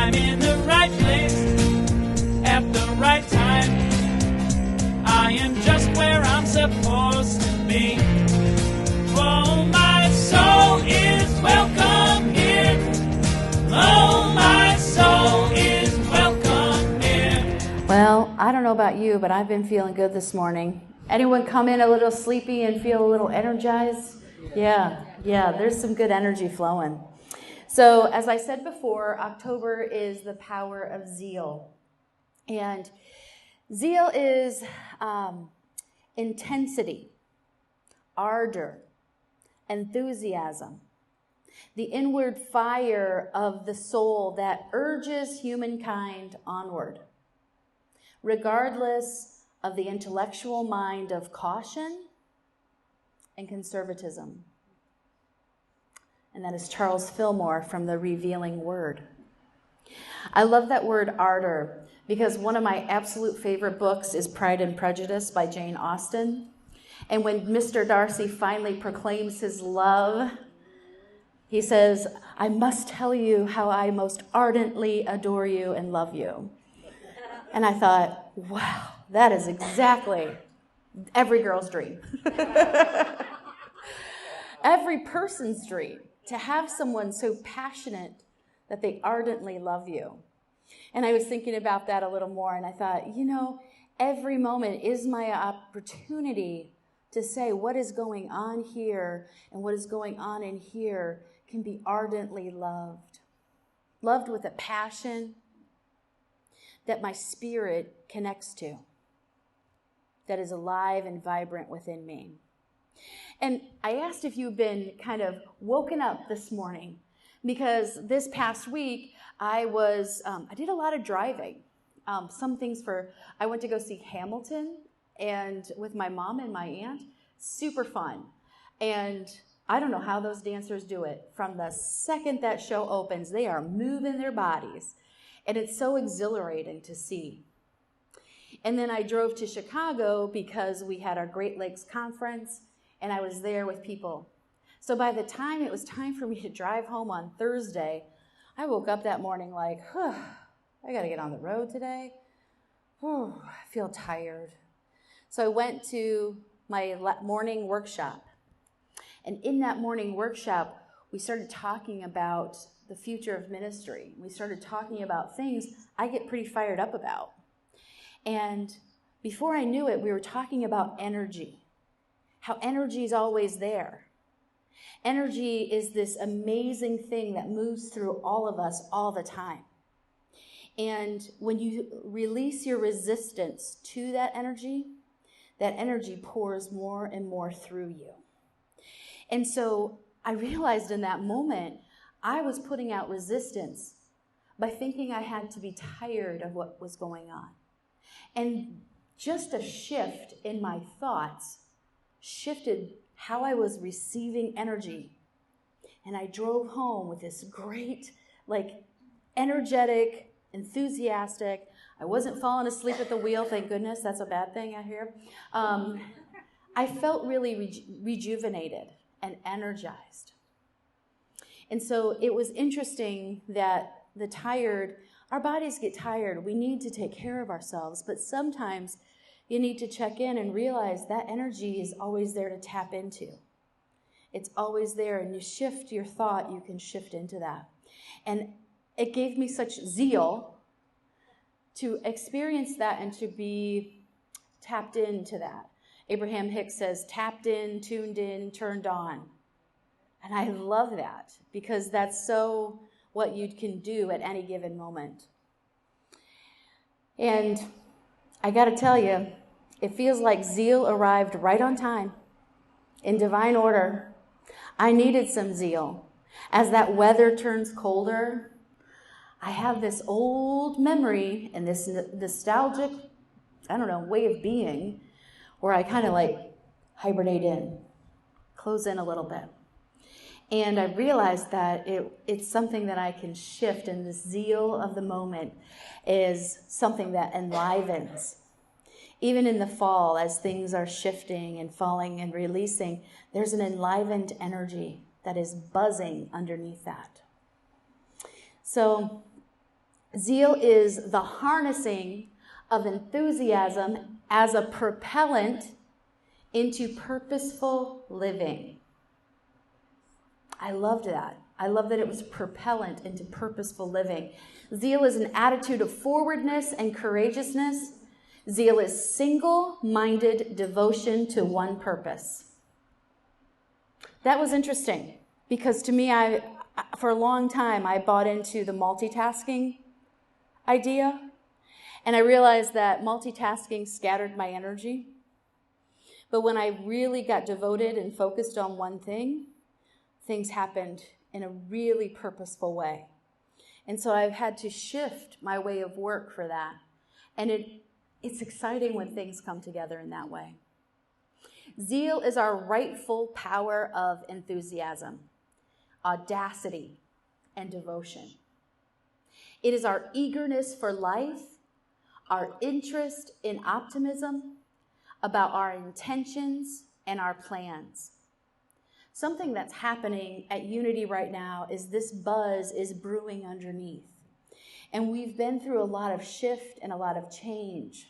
I'm in the right place at the right time. I am just where I'm supposed to be. Oh, my soul is welcome here. Oh, my soul is welcome here. Well, I don't know about you, but I've been feeling good this morning. Anyone come in a little sleepy and feel a little energized? Yeah, there's some good energy flowing. So, as I said before, October is the power of zeal. And zeal is intensity, ardor, enthusiasm, the inward fire of the soul that urges humankind onward, regardless of the intellectual mind of caution and conservatism. And that is Charles Fillmore from the Revealing Word. I love that word ardor because one of my absolute favorite books is Pride and Prejudice by Jane Austen. And when Mr. Darcy finally proclaims his love, he says, "I must tell you how I most ardently adore you and love you." And I thought, wow, that is exactly every girl's dream. Every person's dream, to have someone so passionate that they ardently love you. And I was thinking about that a little more, and I thought, every moment is my opportunity to say what is going on here and what is going on in here can be ardently loved. Loved with a passion that my spirit connects to, that is alive and vibrant within me. And I asked if you've been kind of woken up this morning, because this past week I did a lot of driving. I went to go see Hamilton and with my mom and my aunt. Super fun. And I don't know how those dancers do it. From the second that show opens, they are moving their bodies. And it's so exhilarating to see. And then I drove to Chicago because we had our Great Lakes Conference, and I was there with people. So by the time it was time for me to drive home on Thursday, I woke up that morning like, I got to get on the road today. I feel tired. So I went to my morning workshop. And in that morning workshop, we started talking about the future of ministry. We started talking about things I get pretty fired up about. And before I knew it, we were talking about energy, how energy is always there. Energy is this amazing thing that moves through all of us all the time. And when you release your resistance to that energy pours more and more through you. And so I realized in that moment, I was putting out resistance by thinking I had to be tired of what was going on. And just a shift in my thoughts shifted how I was receiving energy. And I drove home with this great, energetic, enthusiastic. I wasn't falling asleep at the wheel, thank goodness. That's a bad thing, I hear. I felt really rejuvenated and energized. And so it was interesting that our bodies get tired. We need to take care of ourselves, but sometimes you need to check in and realize that energy is always there to tap into. It's always there, and you shift your thought, you can shift into that. And it gave me such zeal to experience that and to be tapped into that. Abraham Hicks says, tapped in, tuned in, turned on. And I love that because that's so what you can do at any given moment. And I got to tell you, it feels like zeal arrived right on time, in divine order. I needed some zeal. As that weather turns colder, I have this old memory and this nostalgic, way of being where I kind of hibernate in, close in a little bit. And I realized that it's something that I can shift, and the zeal of the moment is something that enlivens. Even in the fall, as things are shifting and falling and releasing, there's an enlivened energy that is buzzing underneath that. So Zeal is the harnessing of enthusiasm as a propellant into purposeful living. I loved that. I love that it was propellant into purposeful living. Zeal is an attitude of forwardness and courageousness. Zeal is single-minded devotion to one purpose. That was interesting because to me, for a long time, I bought into the multitasking idea. And I realized that multitasking scattered my energy. But when I really got devoted and focused on one thing, things happened in a really purposeful way. And so I've had to shift my way of work for that. And it's exciting when things come together in that way. Zeal is our rightful power of enthusiasm, audacity, and devotion. It is our eagerness for life, our interest in optimism about our intentions and our plans. Something that's happening at Unity right now is this buzz is brewing underneath. And we've been through a lot of shift and a lot of change.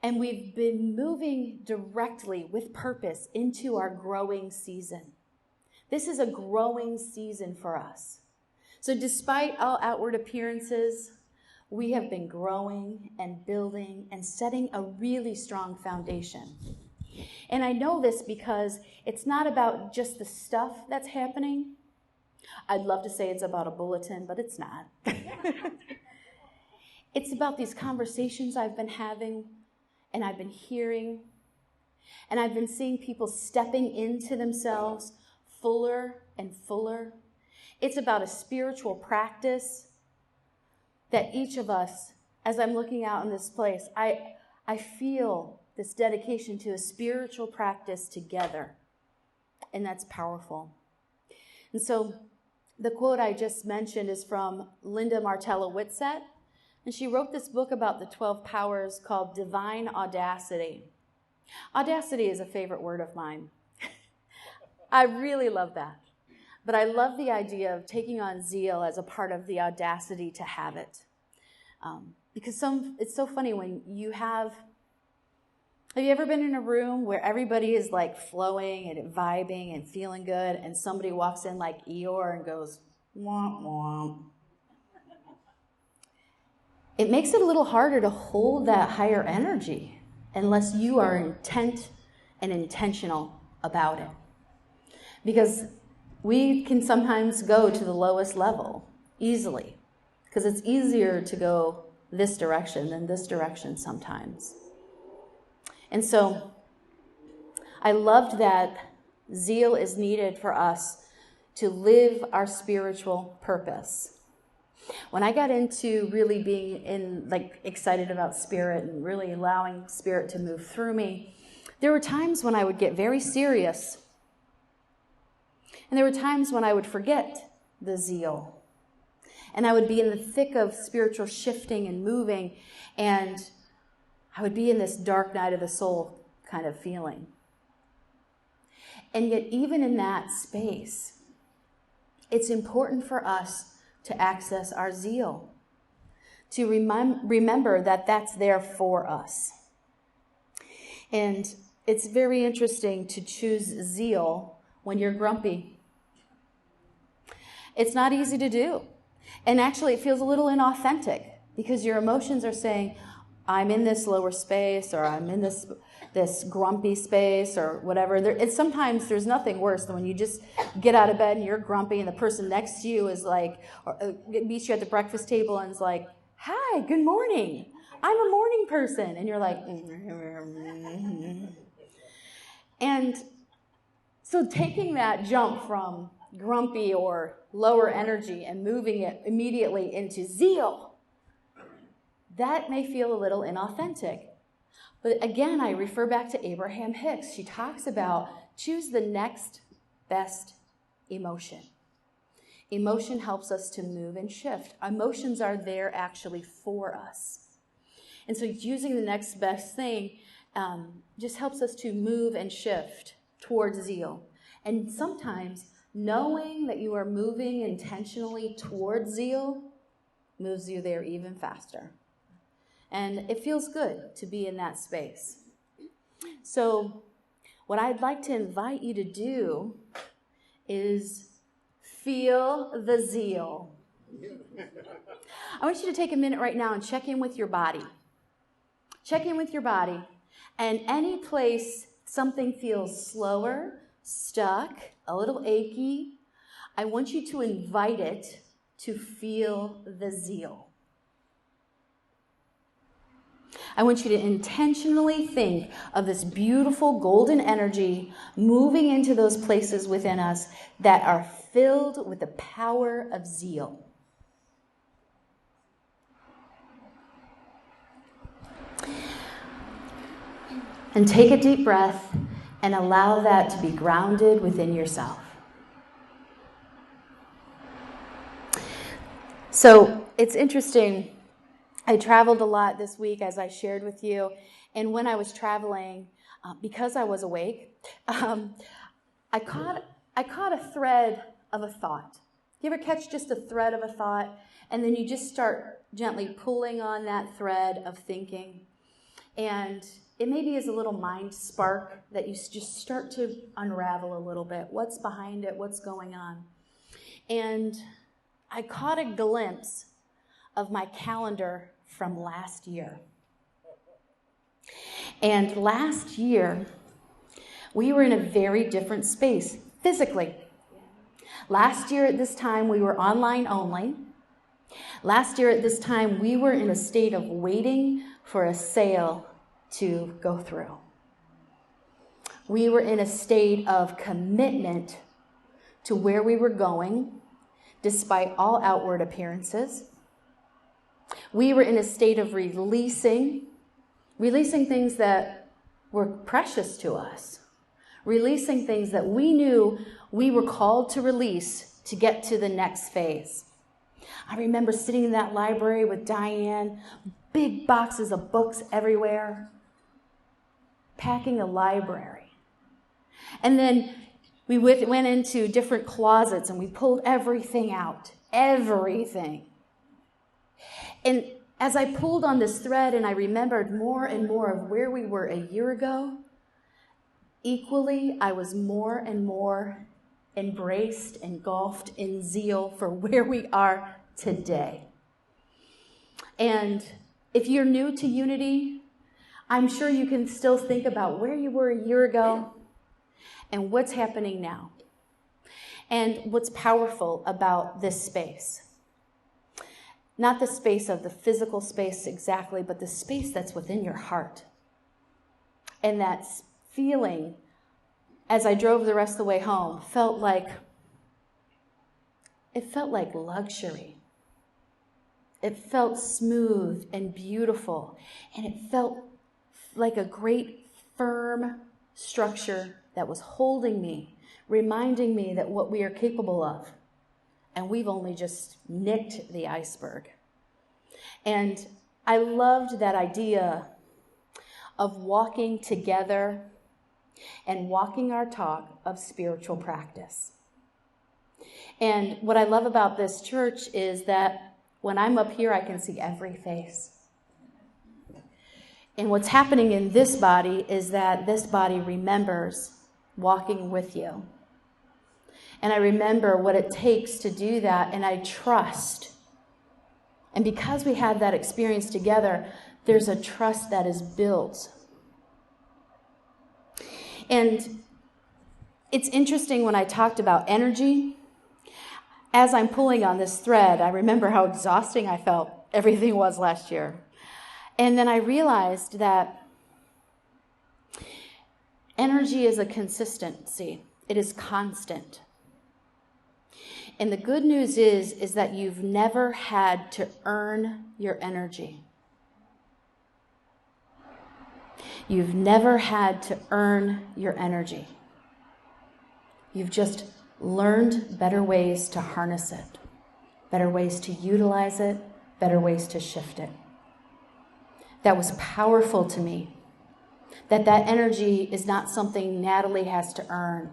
And we've been moving directly with purpose into our growing season. This is a growing season for us. So despite all outward appearances, we have been growing and building and setting a really strong foundation. And I know this because it's not about just the stuff that's happening. I'd love to say it's about a bulletin, but it's not. It's about these conversations I've been having and I've been hearing, and I've been seeing people stepping into themselves fuller and fuller. It's about a spiritual practice that each of us, as I'm looking out in this place, I feel this dedication to a spiritual practice together, and that's powerful. And so the quote I just mentioned is from Linda Martella Whitsett, and she wrote this book about the 12 powers called Divine Audacity. Audacity is a favorite word of mine. I really love that. But I love the idea of taking on zeal as a part of the audacity to have it. Because it's so funny when you have you ever been in a room where everybody is like flowing and vibing and feeling good, and somebody walks in like Eeyore and goes, womp womp. It makes it a little harder to hold that higher energy unless you are intent and intentional about it. Because we can sometimes go to the lowest level easily, because it's easier to go this direction than this direction sometimes. And so I loved that zeal is needed for us to live our spiritual purpose. When I got into really being excited about Spirit and really allowing Spirit to move through me, there were times when I would get very serious. And there were times when I would forget the zeal. And I would be in the thick of spiritual shifting and moving, and I would be in this dark night of the soul kind of feeling. And yet, even in that space, it's important for us to access our zeal, to remember that that's there for us. And it's very interesting to choose zeal when you're grumpy. It's not easy to do. And actually, it feels a little inauthentic because your emotions are saying, I'm in this lower space, or I'm in this grumpy space, or whatever. Sometimes there's nothing worse than when you just get out of bed and you're grumpy, and the person next to you is like, meets you at the breakfast table and is like, hi, good morning. I'm a morning person. And you're like, and so taking that jump from grumpy or lower energy and moving it immediately into zeal, that may feel a little inauthentic. But again, I refer back to Abraham Hicks. She talks about choose the next best emotion. Emotion helps us to move and shift. Emotions are there actually for us. And so using the next best thing just helps us to move and shift towards zeal. And sometimes knowing that you are moving intentionally towards zeal moves you there even faster. And it feels good to be in that space. So what I'd like to invite you to do is feel the zeal. I want you to take a minute right now and check in with your body. Check in with your body. And any place something feels slower, stuck, a little achy, I want you to invite it to feel the zeal. I want you to intentionally think of this beautiful golden energy moving into those places within us that are filled with the power of zeal. And take a deep breath and allow that to be grounded within yourself. So it's interesting. I traveled a lot this week, as I shared with you. And when I was traveling, because I was awake, I caught a thread of a thought. You ever catch just a thread of a thought, and then you just start gently pulling on that thread of thinking? And it maybe is a little mind spark that you just start to unravel a little bit. What's behind it? What's going on? And I caught a glimpse of my calendar from last year. And last year, we were in a very different space physically. Last year at this time, we were online only. Last year at this time, we were in a state of waiting for a sale to go through. We were in a state of commitment to where we were going, despite all outward appearances. We were in a state of releasing things that were precious to us, releasing things that we knew we were called to release to get to the next phase. I remember sitting in that library with Diane, big boxes of books everywhere, packing a library. And then we went into different closets and we pulled everything out, everything. And as I pulled on this thread and I remembered more and more of where we were a year ago, equally, I was more and more embraced, engulfed in zeal for where we are today. And if you're new to Unity, I'm sure you can still think about where you were a year ago and what's happening now. And what's powerful about this space. Not the space of the physical space exactly, but the space that's within your heart. And that feeling, as I drove the rest of the way home, felt like luxury. It felt smooth and beautiful, and it felt like a great firm structure that was holding me, reminding me that what we are capable of, and we've only just nicked the iceberg. And I loved that idea of walking together and walking our talk of spiritual practice. And what I love about this church is that when I'm up here, I can see every face. And what's happening in this body is that this body remembers walking with you. And I remember what it takes to do that, and I trust. And because we had that experience together, there's a trust that is built. And it's interesting when I talked about energy. As I'm pulling on this thread, I remember how exhausting I felt everything was last year. And then I realized that energy is a consistency. It is constant. And the good news is that you've never had to earn your energy. You've never had to earn your energy. You've just learned better ways to harness it, better ways to utilize it, better ways to shift it. That was powerful to me. That energy is not something Natalie has to earn.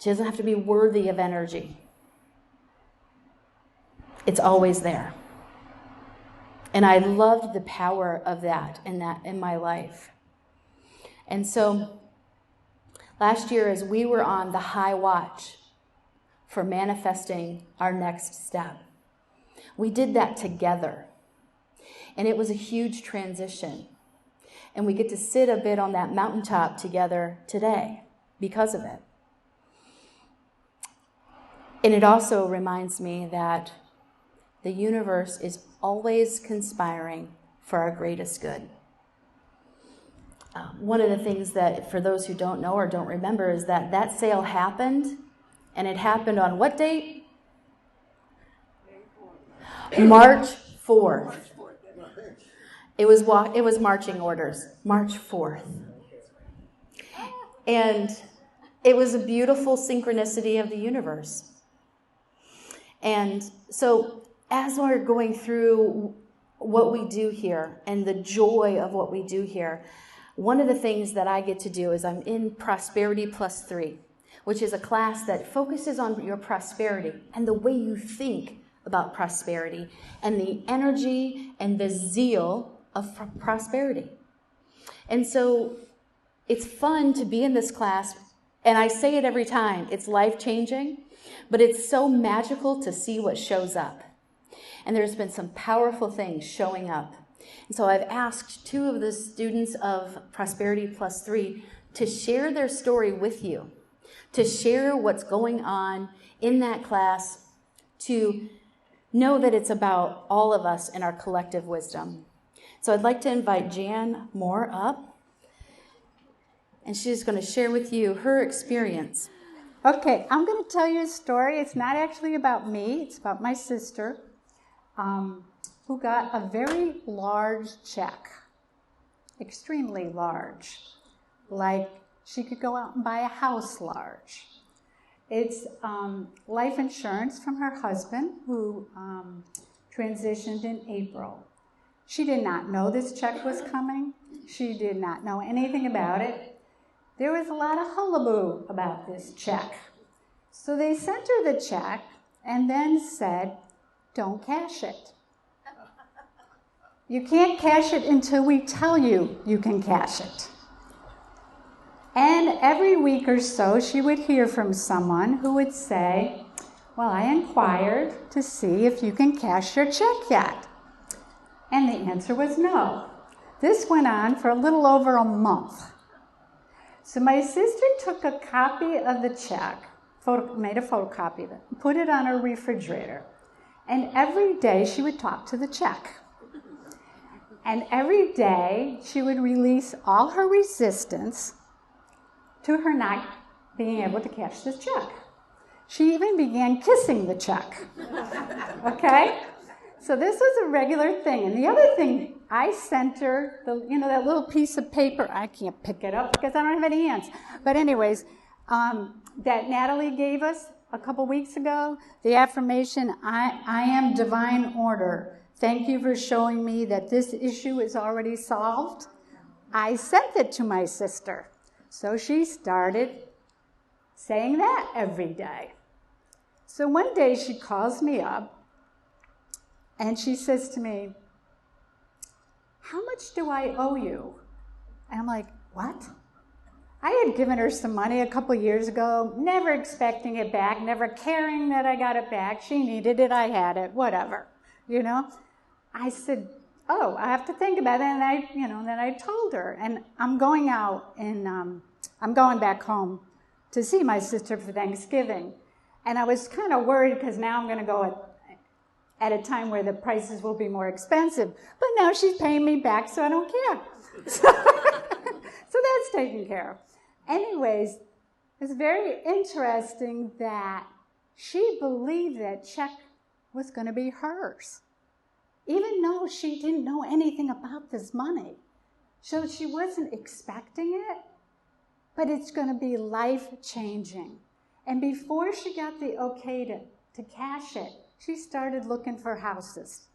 She doesn't have to be worthy of energy. It's always there. And I loved the power of that in my life. And so last year, as we were on the high watch for manifesting our next step, we did that together. And it was a huge transition. And we get to sit a bit on that mountaintop together today because of it. And it also reminds me that the universe is always conspiring for our greatest good. One of the things that, for those who don't know or don't remember, is that sale happened, and it happened on what date? March 4th. It was marching orders, March 4th. And it was a beautiful synchronicity of the universe. And so as we're going through what we do here and the joy of what we do here, one of the things that I get to do is I'm in Prosperity Plus 3, which is a class that focuses on your prosperity and the way you think about prosperity and the energy and the zeal of prosperity. And so it's fun to be in this class, and I say it every time, it's life-changing, but it's so magical to see what shows up. And there's been some powerful things showing up. And so I've asked 2 of the students of Prosperity Plus 3 to share their story with you, to share what's going on in that class, to know that it's about all of us and our collective wisdom. So I'd like to invite Jan Moore up, and she's going to share with you her experience. Okay, I'm going to tell you a story. It's not actually about me. It's about my sister, who got a very large check, extremely large, like she could go out and buy a house large. It's life insurance from her husband, who transitioned in April. She did not know this check was coming. She did not know anything about it. There was a lot of hullabaloo about this check. So they sent her the check and then said, don't cash it. You can't cash it until we tell you you can cash it. And every week or so, she would hear from someone who would say, well, I inquired to see if you can cash your check yet. And the answer was no. This went on for a little over a month. So my sister took a copy of the check, made a photocopy of it, put it on her refrigerator. And every day she would talk to the check. And every day she would release all her resistance to her not being able to cash this check. She even began kissing the check. Okay? So this was a regular thing. And the other thing, I sent her, that little piece of paper. I can't pick it up because I don't have any hands. But anyways, that Natalie gave us a couple weeks ago, the affirmation, I am divine order. Thank you for showing me that this issue is already solved. I sent it to my sister. So she started saying that every day. So one day she calls me up and she says to me, how much do I owe you? And I'm like, what? I had given her some money a couple years ago, never expecting it back, never caring that I got it back. She needed it, I had it, whatever, I said, oh, I have to think about it. And then I told her, and I'm going out and I'm going back home to see my sister for Thanksgiving. And I was kind of worried because now I'm going to go at a time where the prices will be more expensive. But now she's paying me back, so I don't care. So that's taken care of. Anyways, it's very interesting that she believed that check was going to be hers, even though she didn't know anything about this money. So she wasn't expecting it, but it's going to be life-changing. And before she got the okay to cash it, she started looking for houses.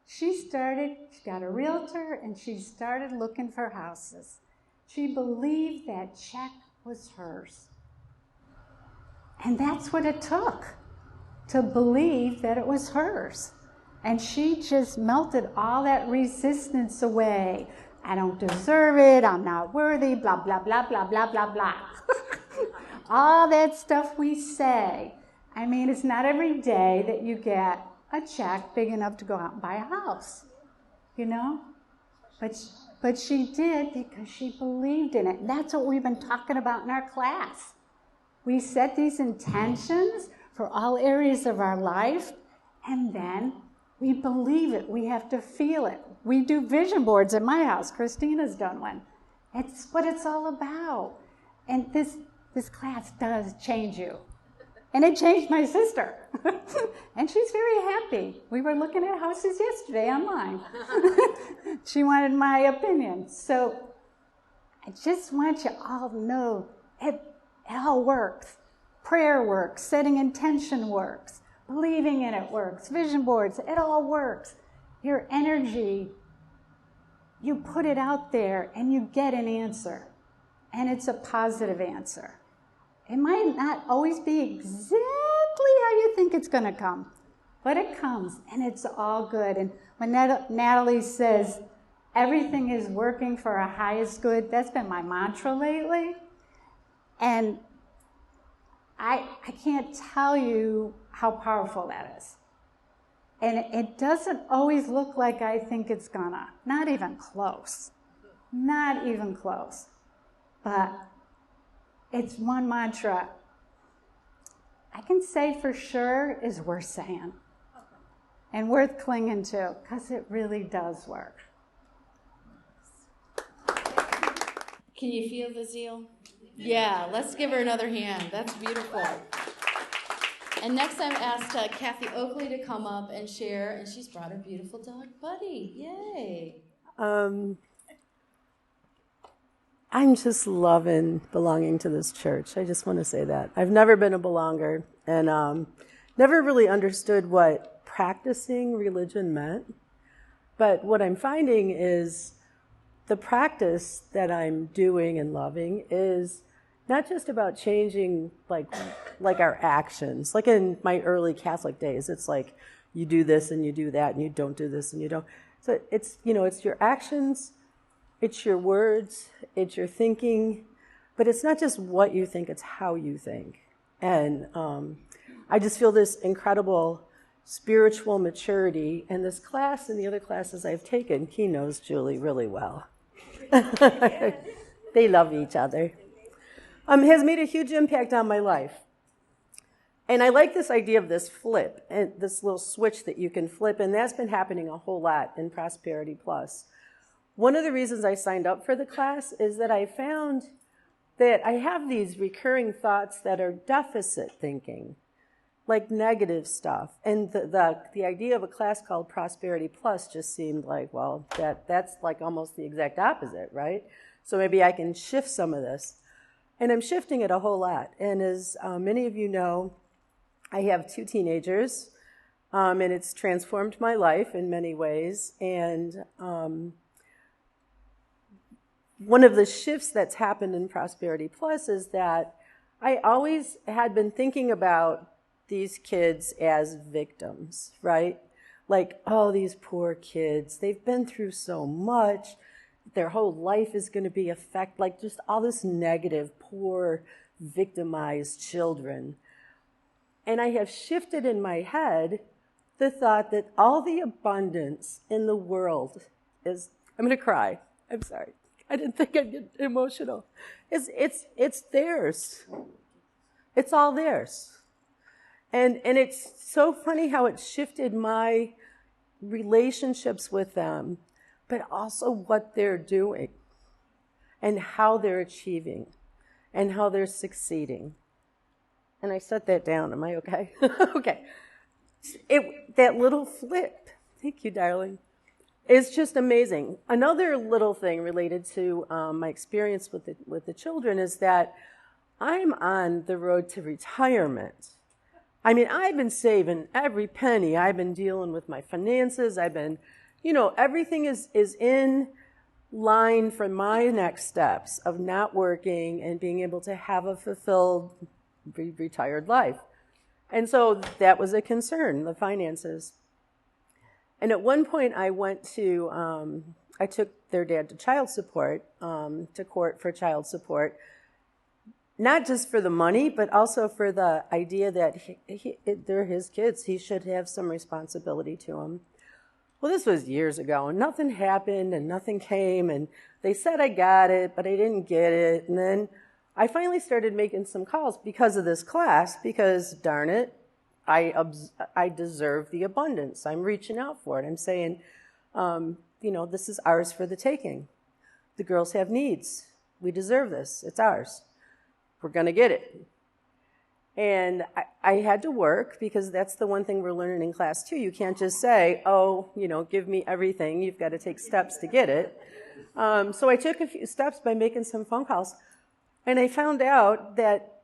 She got a realtor, and she started looking for houses. She believed that check was hers. And that's what it took. to believe that it was hers. And she just melted all that resistance away. I don't deserve it, I'm not worthy, blah, blah, blah, blah, blah, blah, blah. All that stuff we say. I mean, it's not every day that you get a check big enough to go out and buy a house, you know? But she did because she believed in it. And that's what we've been talking about in our class. We set these intentions for all areas of our life, and then we believe it. We have to feel it. We do vision boards at my house. Christina's done one. It's what it's all about. And this class does change you. And it changed my sister. And she's very happy. We were looking at houses yesterday online. She wanted my opinion. So I just want you all to know it all works. Prayer works. Setting intention works. Believing in it works. Vision boards, it all works. Your energy, you put it out there and you get an answer. And it's a positive answer. It might not always be exactly how you think it's going to come, but it comes, and it's all good. And when Natalie says, everything is working for our highest good, that's been my mantra lately. And I can't tell you how powerful that is. And it doesn't always look like I think it's gonna. Not even close. Not even close. But it's one mantra I can say for sure is worth saying and worth clinging to, because it really does work. Can you feel the zeal? Yeah, let's give her another hand. That's beautiful. And next I've asked Kathy Oakley to come up and share, and she's brought her beautiful dog, Buddy. Yay. I'm just loving belonging to this church. I just want to say that. I've never been a belonger and never really understood what practicing religion meant. But what I'm finding is the practice that I'm doing and loving is not just about changing like our actions. Like in my early Catholic days, it's like you do this and you do that and you don't do this and you don't. So it's, it's your actions, it's your words, it's your thinking, but it's not just what you think, it's how you think. And I just feel this incredible spiritual maturity, and this class and the other classes I've taken, he knows Julie really well. They love each other. Has made a huge impact on my life. And I like this idea of this flip, and this little switch that you can flip, and that's been happening a whole lot in Prosperity Plus. One of the reasons I signed up for the class is that I found that I have these recurring thoughts that are deficit thinking, like negative stuff. And the idea of a class called Prosperity Plus just seemed like, well, that's like almost the exact opposite, right? So maybe I can shift some of this. And I'm shifting it a whole lot. And as many of you know, I have 2 teenagers, and it's transformed my life in many ways. And one of the shifts that's happened in Prosperity Plus is that I always had been thinking about these kids as victims, right? Like, oh, these poor kids, they've been through so much. Their whole life is going to be affected, like just all this negative, poor, victimized children. And I have shifted in my head the thought that all the abundance in the world is, I'm going to cry. I'm sorry. I didn't think I'd get emotional. It's theirs. It's all theirs. And it's so funny how it shifted my relationships with them, but also what they're doing and how they're achieving and how they're succeeding. And I set that down. Am I okay? Okay. That little flip, thank you, darling, is just amazing. Another little thing related to my experience with the children is that I'm on the road to retirement. I mean, I've been saving every penny. I've been dealing with my finances. I've been, everything is in line for my next steps of not working and being able to have a fulfilled retired life. And so that was a concern, the finances. And at one point I went to, I took their dad to child support, to court for child support, not just for the money, but also for the idea that they're his kids. He should have some responsibility to them. Well, this was years ago, and nothing happened, and nothing came, and they said I got it, but I didn't get it. And then I finally started making some calls because of this class, because, darn it, I deserve the abundance. I'm reaching out for it. I'm saying, this is ours for the taking. The girls have needs. We deserve this. It's ours. We're going to get it. And I had to work, because that's the one thing we're learning in class too. You can't just say, give me everything. You've got to take steps to get it. So I took a few steps by making some phone calls. And I found out that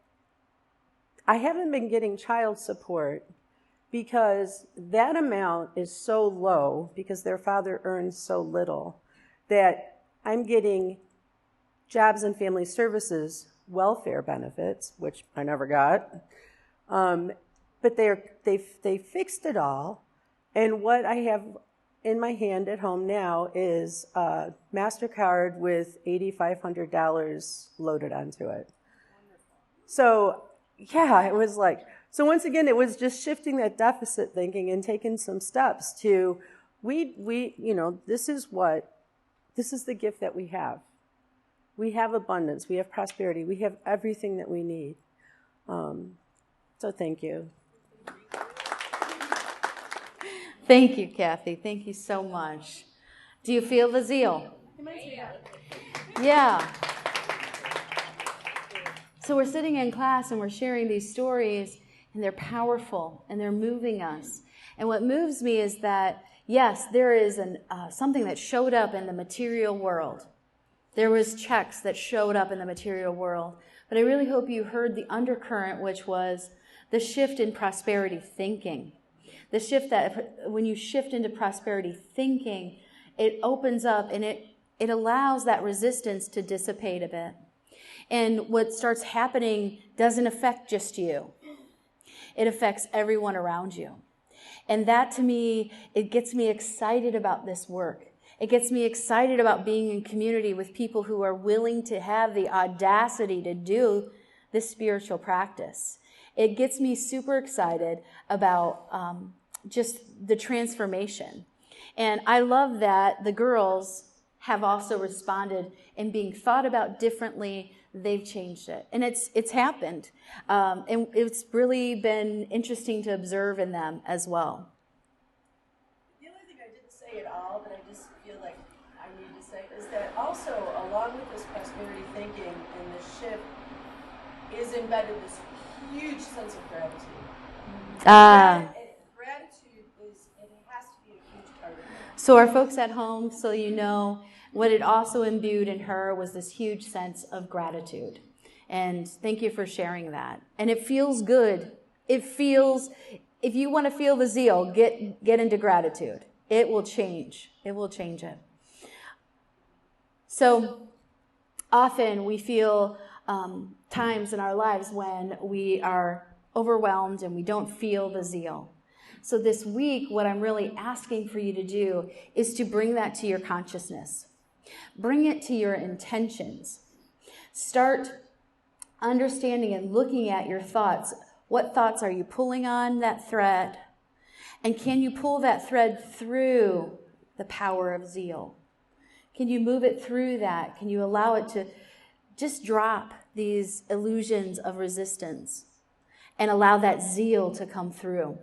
I haven't been getting child support because that amount is so low, because their father earns so little, that I'm getting jobs and family services welfare benefits, which I never got. But they fixed it all. And what I have in my hand at home now is a MasterCard with $8,500 loaded onto it. So, yeah, it was like, so once again, it was just shifting that deficit thinking and taking some steps to, this is the gift that we have. We have abundance. We have prosperity. We have everything that we need. So thank you. Thank you, Kathy. Thank you so much. Do you feel the zeal? Yeah. So we're sitting in class and we're sharing these stories, and they're powerful and they're moving us. And what moves me is that, yes, there is something that showed up in the material world. There was checks that showed up in the material world. But I really hope you heard the undercurrent, which was the shift in prosperity thinking. The shift that when you shift into prosperity thinking, it opens up and it allows that resistance to dissipate a bit. And what starts happening doesn't affect just you. It affects everyone around you. And that, to me, it gets me excited about this work. It gets me excited about being in community with people who are willing to have the audacity to do this spiritual practice. It gets me super excited about just the transformation. And I love that the girls have also responded in being thought about differently. They've changed it. And it's happened. And it's really been interesting to observe in them as well. The only thing I didn't say at all, but I just feel like I need to say, is that also, along with this prosperity thinking and this shift, is embedded this huge sense of gratitude. Gratitude has to be a huge part of it. So our folks at home, so you know, what it also imbued in her was this huge sense of gratitude. And thank you for sharing that. And it feels good. It feels, if you want to feel the zeal, get into gratitude. It will change. It will change it. So often we feel times in our lives when we are overwhelmed and we don't feel the zeal. So this week, what I'm really asking for you to do is to bring that to your consciousness. Bring it to your intentions. Start understanding and looking at your thoughts. What thoughts are you pulling on that thread? And can you pull that thread through the power of zeal? Can you move it through that? Can you allow it to just drop these illusions of resistance and allow that zeal to come through?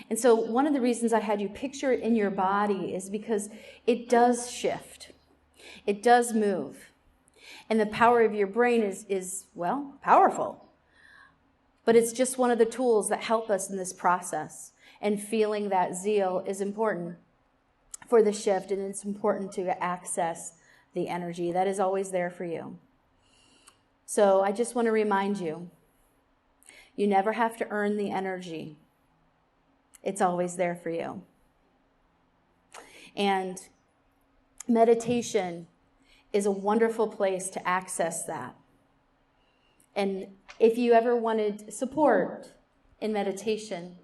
And so one of the reasons I had you picture it in your body is because it does shift. It does move. And the power of your brain is powerful. But it's just one of the tools that help us in this process. And feeling that zeal is important for the shift, and it's important to access the energy that is always there for you. So I just want to remind you, you never have to earn the energy. It's always there for you. And meditation is a wonderful place to access that. And if you ever wanted support in meditation,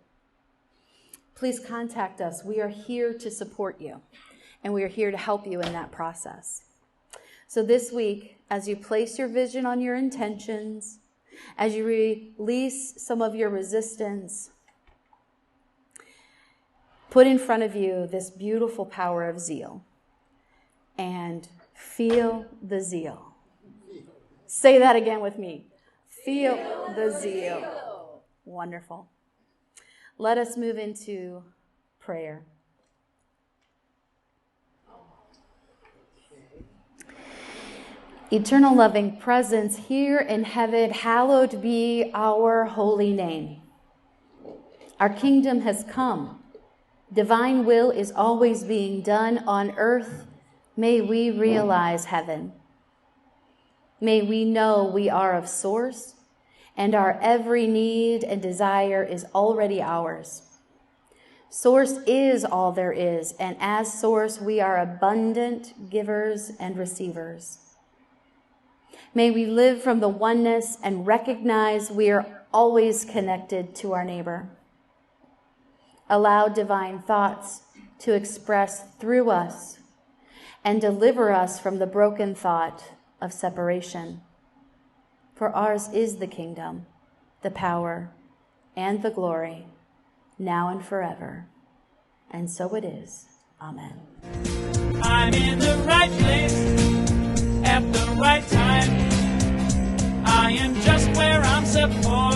please contact us. We are here to support you, and we are here to help you in that process. So this week, as you place your vision on your intentions, as you release some of your resistance, put in front of you this beautiful power of zeal and feel the zeal. Say that again with me. Feel the zeal. Wonderful. Let us move into prayer. Eternal loving presence here in heaven, hallowed be our holy name. Our kingdom has come. Divine will is always being done on earth. May we realize heaven. May we know we are of source, and our every need and desire is already ours. Source is all there is, and as source we are abundant givers and receivers. May we live from the oneness and recognize we are always connected to our neighbor. Allow divine thoughts to express through us and deliver us from the broken thought of separation. For ours is the kingdom, the power, and the glory, now and forever. And so it is. Amen. I'm in the right place at the right time. I am just where I'm supposed